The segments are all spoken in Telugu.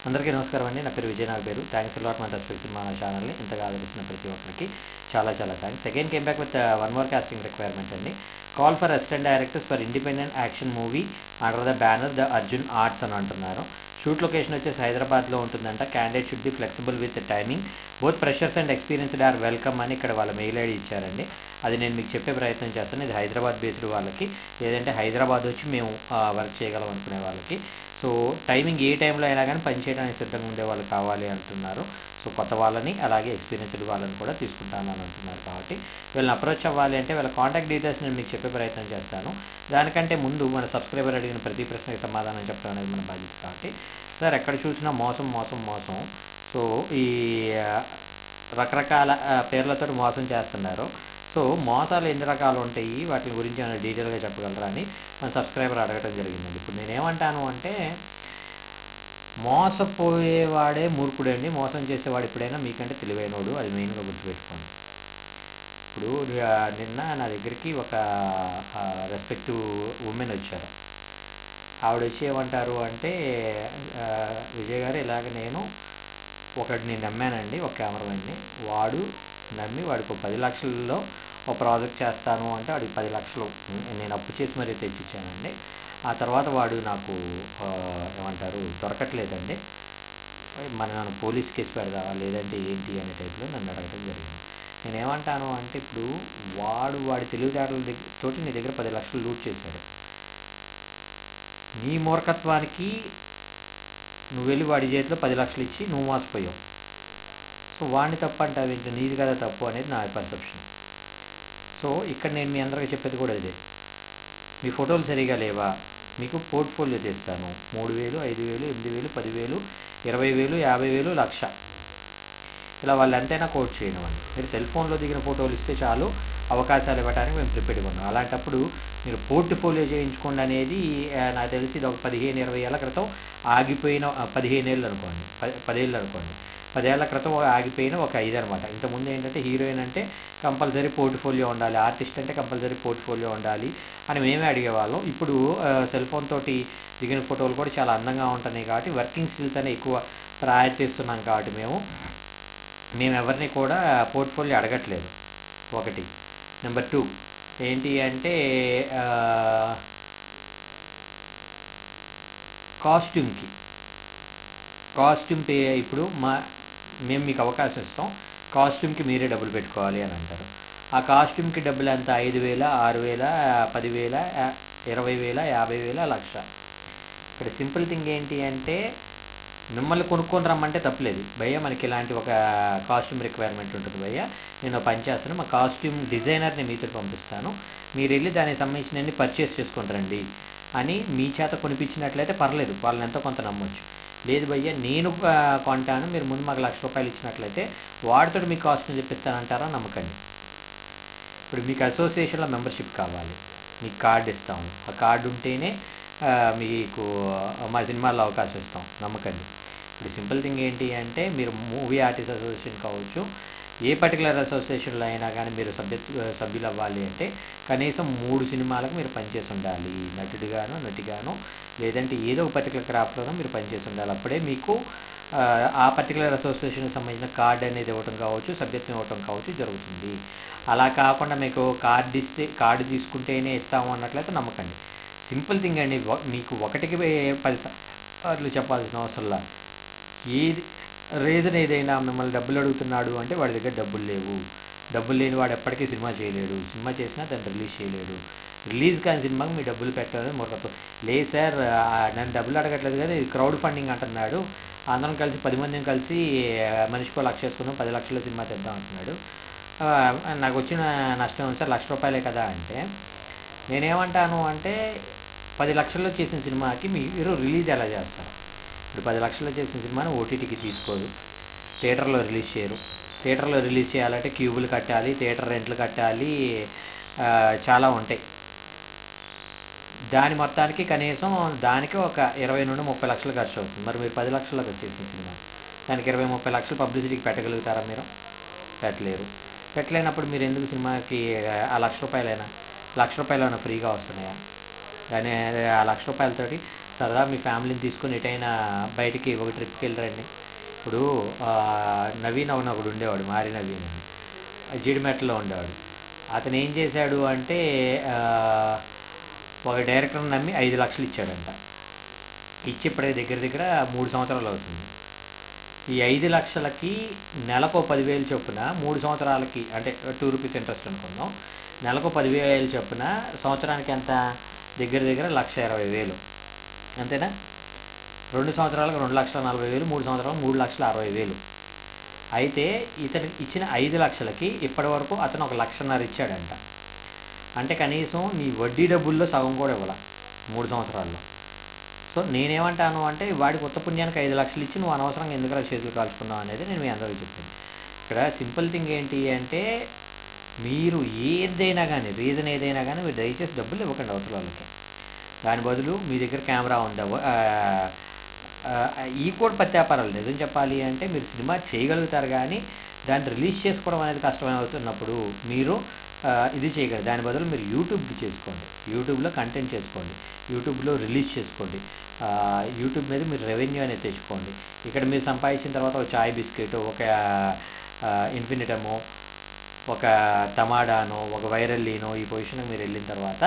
అందరికీ నమస్కారం అండి. నా పేరు విజయ్. నా పేరు థ్యాంక్స్ అలాట్ మన రెస్పెక్ట్ సినిమా ఛానల్ని ఇంతగా ఆదరిస్తున్న ప్రతి ఒక్కరికి చాలా చాలా thanks. Again came back with one more casting requirement అండి. Call for assistant directors for independent action movie under the banner the Arjun arts అని అంటున్నారు. షూట్ లొకేషన్ వచ్చేసి హైదరాబాద్లో ఉంటుందంట. Candidate should be flexible with timing. Both freshers and experienced are welcome అని ఇక్కడ వాళ్ళ మెయిల్ ఐడి ఇచ్చారండి. అది నేను మీకు చెప్పే ప్రయత్నం చేస్తాను. ఇది హైదరాబాద్ బేస్డ్ వాళ్ళకి, లేదంటే హైదరాబాద్ వచ్చి మేము వర్క్ చేయగలం అనుకునే వాళ్ళకి. సో టైమింగ్ ఏ టైంలో అయినా కానీ పనిచేయడానికి సిద్ధంగా ఉండే వాళ్ళు కావాలి అంటున్నారు. సో కొత్త వాళ్ళని అలాగే ఎక్స్పీరియన్స్డ్ వాళ్ళని కూడా తీసుకుంటానని అంటున్నారు. కాబట్టి వీళ్ళని అప్రోచ్ అవ్వాలి అంటే వీళ్ళ కాంటాక్ట్ డీటెయిల్స్ నేను మీకు చెప్పే ప్రయత్నం చేస్తాను. దానికంటే ముందు మన సబ్స్క్రైబర్ అడిగిన ప్రతి ప్రశ్నకి సమాధానం చెప్పడం అనేది మన బాధ్యత. కాబట్టి సార్ ఎక్కడ చూసినా మోసం మోసం మోసం. సో ఈ రకరకాల పేర్లతో మోసం చేస్తున్నారు. సో మోసాలు ఎన్ని రకాలు ఉంటాయి, వాటి గురించి ఏమైనా డీటెయిల్గా చెప్పగలరా అని మన సబ్స్క్రైబర్ అడగడం జరిగిందండి. ఇప్పుడు నేనేమంటాను అంటే, మోసపోయేవాడే మూర్ఖుడండి, మోసం చేసేవాడు ఎప్పుడైనా మీకంటే తెలివైనోడు. అది మెయిన్గా గుర్తుపెట్టుకోండి. ఇప్పుడు నిన్న నా దగ్గరికి ఒక రెస్పెక్టివ్ ఉమెన్ వచ్చారు. ఆవిడ వచ్చి ఏమంటారు అంటే, విజయ్ గారు ఇలాగ నేను ఒకటిని నమ్మానండి, ఒక కెమెరామెన్ని. వాడు నమ్మి వాడికి 10 లక్షల్లో ఒక ప్రాజెక్ట్ చేస్తాను అంటే వాడికి 10 లక్షలు నేను అప్పు చేసి మరీ తెచ్చిచ్చానండి. ఆ తర్వాత వాడు నాకు ఏమంటారు దొరకట్లేదండి, నన్ను పోలీస్ కేసు పెడదావా లేదంటే ఏంటి అనే టైప్లో నన్ను అడగడం జరిగింది. నేనేమంటాను అంటే, ఇప్పుడు వాడి తెలివితేటల తోటి నీ దగ్గర 10 లక్షలు లూట్ చేశాడు. నీ మూర్ఖత్వానికి నువ్వు వెళ్ళి వాడి చేతిలో 10 లక్షలు ఇచ్చి నువ్వు మోసపోయావు. సో వాడిని తప్పు అంటావు ఏంటి, నీది కదా తప్పు అనేది నా పర్సెప్షన్. సో ఇక్కడ నేను మీ అందరికీ చెప్పేది కూడా ఇదే. మీ ఫోటోలు సరిగా లేవా, మీకు పోర్ట్ఫోలియో తెస్తాను. 3,000, 5,000, 8,000, 10,000, 20,000, 50,000, 1,00,000 ఇలా వాళ్ళు ఎంతైనా కోట్ చేయనివ్వండి. మీరు సెల్ ఫోన్లో దిగిన ఫోటోలు ఇస్తే చాలు అవకాశాలు ఇవ్వడానికి మేము ప్రిపేర్డ్గా ఉన్నాం. అలాంటప్పుడు మీరు పోర్ట్ఫోలియో చేయించుకోండి అనేది నాకు తెలిసి ఇది ఒక 15-20 ఏళ్ల క్రితం ఆగిపోయిన 15 ఏళ్ళు అనుకోండి, 10 ఏళ్ళు అనుకోండి, 10 ఏళ్ల క్రితం ఆగిపోయిన ఒక ఇది అనమాట. ఇంతకుముందు ఏంటంటే హీరోయిన్ అంటే కంపల్సరీ పోర్ట్ఫోలియో ఉండాలి, ఆర్టిస్ట్ అంటే కంపల్సరీ పోర్ట్ఫోలియో ఉండాలి అని మేమే అడిగేవాళ్ళం. ఇప్పుడు సెల్ ఫోన్ తోటి దిగిన ఫోటోలు కూడా చాలా అందంగా ఉంటున్నాయి. కాబట్టి వర్కింగ్ స్కిల్స్ అనే ఎక్కువ ప్రయారిటీ ఇస్తున్నాం. కాబట్టి మేము ఎవరిని కూడా పోర్ట్ఫోలియో అడగట్లేదు. ఒకటి. నెంబర్ 2 ఏంటి అంటే, కాస్ట్యూమ్ పే. ఇప్పుడు మేము మీకు అవకాశం ఇస్తాం, కాస్ట్యూమ్కి మీరే డబ్బులు పెట్టుకోవాలి అని అంటారు. ఆ కాస్ట్యూమ్కి డబ్బులు ఎంత? 5,000, 6,000, 10,000, 20,000, 50,000, 1,00,000. ఇక్కడ సింపుల్ థింగ్ ఏంటి అంటే, మిమ్మల్ని కొనుక్కొని రమ్మంటే తప్పలేదు భయ్య, మనకి ఇలాంటి ఒక కాస్ట్యూమ్ రిక్వైర్మెంట్ ఉంటుంది భయ్య, నేను పని చేస్తాను, మా కాస్ట్యూమ్ డిజైనర్ని మీతో పంపిస్తాను, మీరు వెళ్ళి దానికి సంబంధించినవన్నీ పర్చేస్ చేసుకుంటారండి అని మీ చేత కొనిపించినట్లయితే పర్లేదు, వాళ్ళని ఎంతో కొంత నమ్మొచ్చు. లేదు భయ్య నేను కొంటాను, మీరు ముందు మాకు ₹1,00,000 ఇచ్చినట్లయితే వాడితో మీకు కాస్ట్యూమ్ చెప్పిస్తానంటారా? నమ్మకండి. ఇప్పుడు మీకు అసోసియేషన్లో మెంబర్షిప్ కావాలి, మీకు కార్డు ఇస్తాము, ఆ కార్డు ఉంటేనే మీకు మా సినిమాల్లో అవకాశం ఇస్తాం, నమ్మకండి. ఇప్పుడు సింపుల్ థింగ్ ఏంటి అంటే, మీరు మూవీ ఆర్టిస్ట్ అసోసియేషన్ కావచ్చు, ఏ పర్టికులర్ అసోసియేషన్లో అయినా కానీ మీరు సభ్యులు అవ్వాలి అంటే కనీసం 3 సినిమాలకు మీరు పనిచేసి ఉండాలి, నటిగాను, లేదంటే ఏదో ఒక పర్టికులర్ క్రాఫ్ట్లోనో మీరు పనిచేసి ఉండాలి. అప్పుడే మీకు ఆ పర్టికులర్ అసోసియేషన్కి సంబంధించిన కార్డు అనేది ఇవ్వటం కావచ్చు, సభ్యత్వం ఇవ్వటం కావచ్చు జరుగుతుంది. అలా కాకుండా మీకు కార్డు తీసుకుంటేనే ఇస్తాము అన్నట్లయితే నమ్మకండి. సింపుల్ థింగ్ అండి, మీకు 1కి 10 సార్లు చెప్పాల్సిన అవసరంలా. ఏది రీజన్ ఏదైనా మిమ్మల్ని డబ్బులు అడుగుతున్నాడు అంటే వాడి దగ్గర డబ్బులు లేవు. డబ్బులు లేని వాడు ఎప్పటికీ సినిమా చేయలేడు, సినిమా చేసినా దాన్ని రిలీజ్ చేయలేడు. రిలీజ్ కాని సినిమాకి మీ డబ్బులు పెట్టాలని మూర్ఖత్వం. లేదు సార్, నన్ను డబ్బులు అడగట్లేదు కదా, ఇది క్రౌడ్ ఫండింగ్ అంటున్నాడు, అందరం కలిసి 10 మందిని కలిసి మనిషికో 1,00,000 వేసుకుందాం, 10 లక్షల సినిమా తెద్దాం అంటున్నాడు. నాకు వచ్చిన నష్టం సార్ ₹1,00,000 కదా అంటే, నేనేమంటాను అంటే, 10 లక్షల్లో చేసిన సినిమాకి మీరు రిలీజ్ ఎలా చేస్తారు? ఇప్పుడు 10 లక్షల్లో చేసిన సినిమాని ఓటీటీకి తీసుకోరు, థియేటర్లో రిలీజ్ చేయరు. థియేటర్లో రిలీజ్ చేయాలంటే క్యూబులు కట్టాలి, థియేటర్ రెంట్లు కట్టాలి, చాలా ఉంటాయి. దాని మొత్తానికి కనీసం దానికి ఒక 20-30 లక్షలు ఖర్చు అవుతుంది. మరి మీరు 10 లక్షలకు చేసిన సినిమా దానికి 20-30 లక్షలు పబ్లిసిటీకి పెట్టగలుగుతారా? మీరు పెట్టలేరు. పెట్టలేనప్పుడు మీరు ఎందుకు సినిమాకి ఆ ₹1,00,000 ₹1,00,000 ఫ్రీగా వస్తున్నాయా? కానీ ఆ ₹1,00,000 సరదా మీ ఫ్యామిలీని తీసుకొని ఎటైనా బయటికి ఒక ట్రిప్కి వెళ్ళరండి. ఇప్పుడు నవీన్ అవును ఒకడు ఉండేవాడు, మారి నవీన్ అని, జీడిమెట్లో ఉండేవాడు. అతను ఏం చేశాడు అంటే ఒక డైరెక్టర్ని నమ్మి 5 లక్షలు ఇచ్చాడంట. ఇచ్చి ఇప్పటికి దగ్గర దగ్గర 3 సంవత్సరాలు అవుతుంది. ఈ 5 లక్షలకి నెలకు 10,000 చొప్పున 3 సంవత్సరాలకి, అంటే 2 రూపీస్ ఇంట్రెస్ట్ అనుకుందాం, నెలకు 10,000 చొప్పున సంవత్సరానికి ఎంత, దగ్గర దగ్గర 1,20,000, అంతేనా? 2 సంవత్సరాలకు 2,40,000, 3 సంవత్సరాలకు 3,60,000. అయితే ఇతను ఇచ్చిన 5 లక్షలకి ఇప్పటి వరకు అతను 1,50,000 ఇచ్చాడంట. అంటే కనీసం నీ వడ్డీ డబ్బుల్లో సగం కూడా ఇవ్వాల 3 సంవత్సరాల్లో. సో నేనేమంటాను అంటే వాడికి కొత్త పుణ్యానికి 5 లక్షలు ఇచ్చి నువ్వు అనవసరంగా ఎందుకు చేతులు కాల్చుకున్నావు అనేది నేను మీ అందరికీ చెప్తాను. ఇక్కడ సింపుల్ థింగ్ ఏంటి అంటే, మీరు ఏదైనా కానీ, రీజన్ ఏదైనా కానీ, మీరు దయచేసి డబ్బులు ఇవ్వకండి అవతల వాళ్ళకి. దాని బదులు మీ దగ్గర కెమెరా ఉండవు, ఈ కూడా ప్రత్యాపారాలు. నిజం చెప్పాలి అంటే మీరు సినిమా చేయగలుగుతారు, కానీ దాన్ని రిలీజ్ చేసుకోవడం అనేది కష్టమవుతున్నప్పుడు మీరు ఇది చేయగలరు. దాని బదులు మీరు యూట్యూబ్కి చేసుకోండి, యూట్యూబ్లో కంటెంట్ చేసుకోండి, యూట్యూబ్లో రిలీజ్ చేసుకోండి, యూట్యూబ్ మీద మీరు రెవెన్యూ అనేది తెచ్చుకోండి. ఇక్కడ మీరు సంపాదించిన తర్వాత ఒక చాయ్ బిస్కెట్, ఒక ఇన్ఫినిటమో, ఒక టమాడానో, ఒక వైరల్లీనో ఈ పొజిషన్కి మీరు వెళ్ళిన తర్వాత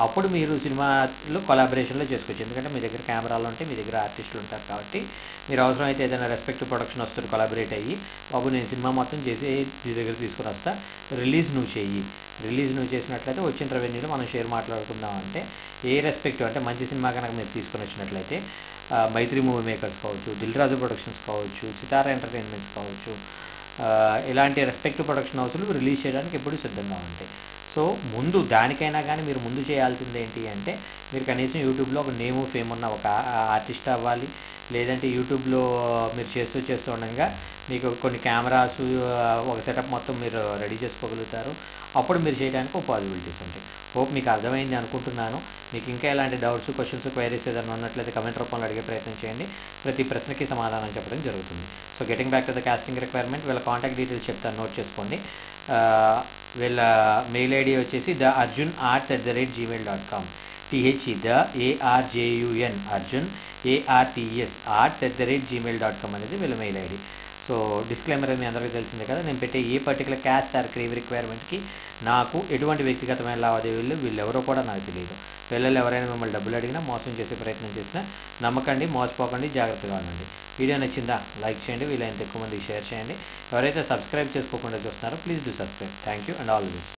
అప్పుడు మీరు సినిమాలో కొలాబరేషన్లో చేసుకోవచ్చు. ఎందుకంటే మీ దగ్గర కెమెరాలు ఉంటాయి, మీ దగ్గర ఆర్టిస్టులు ఉంటారు. కాబట్టి మీరు అవసరమైతే ఏదైనా రెస్పెక్టివ్ ప్రొడక్షన్ వస్తుంది, కొలాబరేట్ అయ్యి, బాబు నేను సినిమా మొత్తం చేసి మీ దగ్గర తీసుకుని వస్తా, రిలీజ్ నువ్వు చెయ్యి, రిలీజ్ నువ్వు చేసినట్లయితే వచ్చిన రెవెన్యూలో మనం షేర్ మాట్లాడుకుందాం అంటే, ఏ రెస్పెక్టివ్ అంటే మంచి సినిమా కనుక మీరు తీసుకుని వచ్చినట్లయితే మైత్రి మూవీ మేకర్స్ కావచ్చు, దిల్ రాజు ప్రొడక్షన్స్ కావచ్చు, సితారా ఎంటర్టైన్మెంట్స్ కావచ్చు, ఇలాంటి రెస్పెక్టివ్ ప్రొడక్షన్ హౌస్లు రిలీజ్ చేయడానికి ఎప్పుడు సిద్ధంగా ఉంటాయి. సో ముందు దానికైనా కానీ మీరు ముందు చేయాల్సింది ఏంటి అంటే, మీరు కనీసం యూట్యూబ్లో ఒక నేము ఫేమ్ ఉన్న ఒక ఆర్టిస్ట్ అవ్వాలి. లేదంటే యూట్యూబ్లో మీరు చేస్తూ ఉండగా మీకు కొన్ని కెమెరాస్, ఒక సెటప్ మొత్తం మీరు రెడీ చేసుకోగలుగుతారు. అప్పుడు మీరు చేయడానికి ఒక పాసిబిలిటీస్ ఉంటాయి. హోప్ మీకు అర్థమైంది అనుకుంటున్నాను. మీకు ఇంకా ఎలాంటి డౌట్స్, క్వశ్చన్స్, క్వైరీస్ ఏదైనా ఉన్నట్లయితే కమెంట్ రూపంలో అడిగే ప్రయత్నం చేయండి. ప్రతి ప్రశ్నకి సమాధానం చెప్పడం జరుగుతుంది. So getting back to the casting requirement, వీళ్ళ కాంటాక్ట్ డీటెయిల్స్ చెప్తాను, నోట్ చేసుకోండి. వీళ్ళ మెయిల్ ఐడి వచ్చేసి thearjunarts@gmail.com, THEARJUN అర్జున్ ARTS@gmail.com అనేది వీళ్ళ మెయిల్ ఐడి. సో డిస్క్లైమర్ మీ అందరికీ తెలిసిందే కదా, నేను పెట్టే ఏ పర్టికులర్ క్యాస్ట్ ఆర్ క్రీవ్ రిక్వైర్మెంట్కి నాకు ఎటువంటి వ్యక్తిగతమైన లావాదేవీలు వీళ్ళెవరో కూడా నాకు తెలియదు. పిల్లలు ఎవరైనా మిమ్మల్ని డబ్బులు అడిగినా, మోసం చేసే ప్రయత్నం చేసినా నమ్మకండి, మోసపోకండి, జాగ్రత్తగా ఉండండి. వీడియో నచ్చిందా లైక్ చేయండి, వీలైనంత ఎక్కువ మందికి షేర్ చేయండి. ఎవరైతే సబ్స్క్రైబ్ చేసుకోకుండా చూస్తున్నారో please do subscribe. Thank you and all the best.